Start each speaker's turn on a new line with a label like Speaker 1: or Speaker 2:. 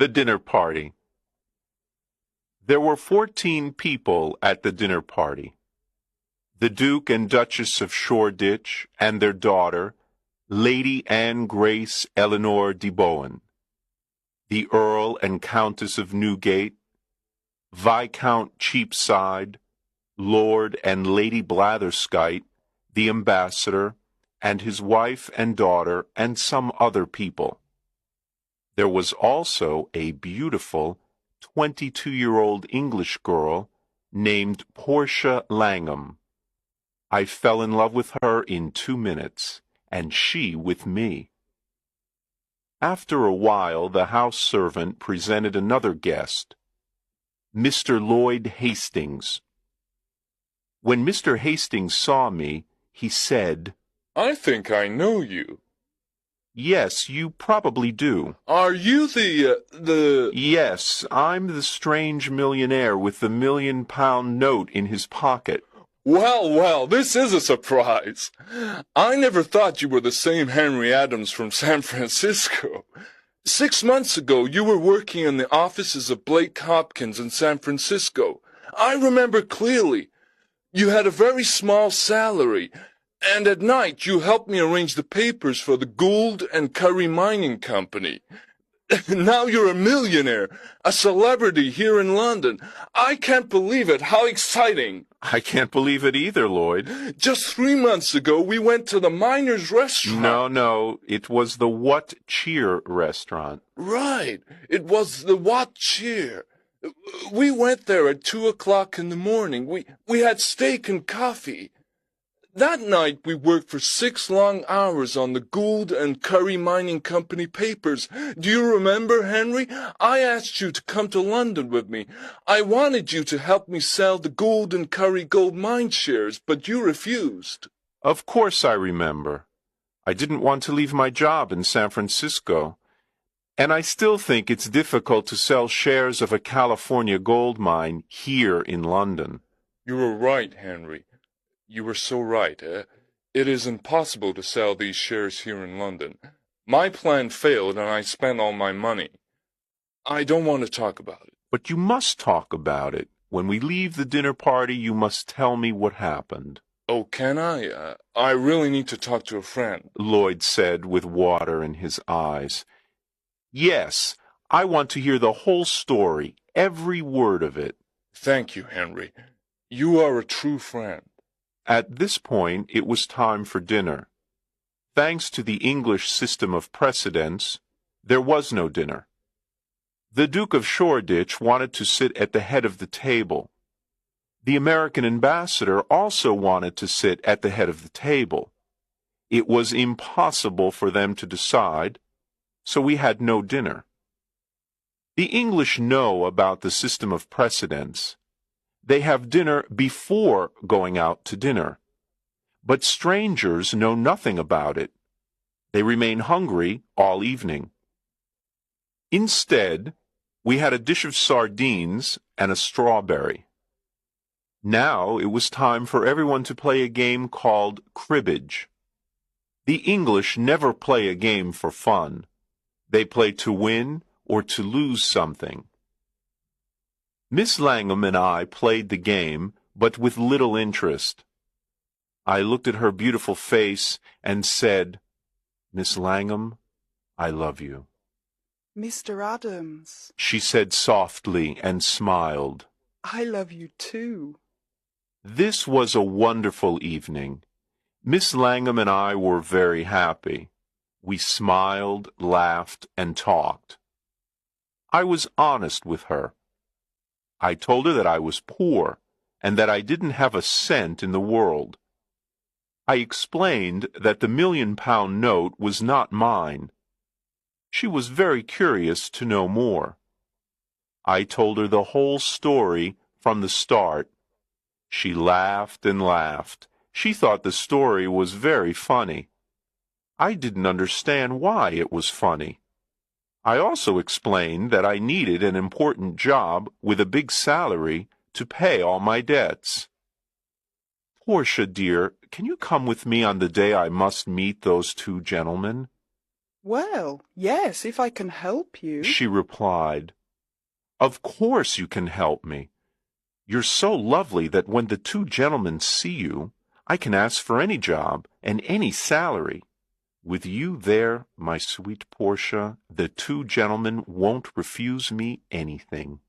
Speaker 1: The dinner party. There were 14 people at the dinner party. The Duke and Duchess of Shoreditch and their daughter, Lady Anne Grace Eleanor de Bowen, the Earl and Countess of Newgate, Viscount Cheapside, Lord and Lady Blatherskite, the ambassador, and his wife and daughter, and some other people. There was also a beautiful 22-year-old English girl named Portia Langham. I fell in love with her in 2 minutes, and she with me. After a while, the house servant presented another guest, Mr. Lloyd Hastings. When Mr. Hastings saw me, he said,
Speaker 2: "I think I know you."
Speaker 1: "Yes, you probably do."
Speaker 2: "Are you the...
Speaker 1: "Yes, I'm the strange millionaire with the £1,000,000 note in his pocket."
Speaker 2: Well, this is a surprise. I never thought you were the same Henry Adams from San Francisco. 6 months ago, you were working in the offices of Blake Hopkins in San Francisco. I remember clearly. You had a very small salary, and at night you helped me arrange the papers for the Gould and Curry Mining Company. Now you're a millionaire, a celebrity here in London. I can't believe it. How exciting.
Speaker 1: I can't believe it either, Lloyd.
Speaker 2: Just 3 months ago, we went to the Miners' Restaurant.
Speaker 1: No, it was the What Cheer restaurant.
Speaker 2: Right, it was the What Cheer. We went there at 2 o'clock in the morning. We had steak and coffee. That night we worked for 6 long hours on the Gould and Curry Mining Company papers. Do you remember, Henry? I asked you to come to London with me. I wanted you to help me sell the Gould and Curry gold mine shares, but you refused.
Speaker 1: Of course I remember. I didn't want to leave my job in San Francisco. And I still think it's difficult to sell shares of a California gold mine here in London.
Speaker 2: You were right, Henry. You were so right. It is impossible to sell these shares here in London. My plan failed and I spent all my money. I don't want to talk about it.
Speaker 1: But you must talk about it. When we leave the dinner party, you must tell me what happened.
Speaker 2: Oh, can I? I really need to talk to a friend,
Speaker 1: Lloyd said with water in his eyes. Yes, I want to hear the whole story, every word of it.
Speaker 2: Thank you, Henry. You are a true friend.
Speaker 1: At this point, it was time for dinner. Thanks to the English system of precedence, there was no dinner. The Duke of Shoreditch wanted to sit at the head of the table. The American ambassador also wanted to sit at the head of the table. It was impossible for them to decide, so we had no dinner. The English know about the system of precedence. They have dinner before going out to dinner. But strangers know nothing about it. They remain hungry all evening. Instead, we had a dish of sardines and a strawberry. Now it was time for everyone to play a game called cribbage. The English never play a game for fun. They play to win or to lose something. Miss Langham and I played the game, but with little interest. I looked at her beautiful face and said, "Miss Langham, I love you."
Speaker 3: "Mr. Adams,"
Speaker 1: she said softly and smiled.
Speaker 3: "I love you too."
Speaker 1: This was a wonderful evening. Miss Langham and I were very happy. We smiled, laughed, and talked. I was honest with her. I told her that I was poor and that I didn't have a cent in the world. I explained that the £1,000,000 note was not mine. She was very curious to know more. I told her the whole story from the start. She laughed and laughed. She thought the story was very funny. I didn't understand why it was funny. I also explained that I needed an important job with a big salary to pay all my debts. "Portia, dear, can you come with me on the day I must meet those 2 gentlemen?"
Speaker 3: Well, yes, if I can help you.
Speaker 1: she replied. Of course you can help me. You're so lovely that when the two gentlemen see you, I can ask for any job and any salary. With you there, my sweet Portia, the two gentlemen won't refuse me anything.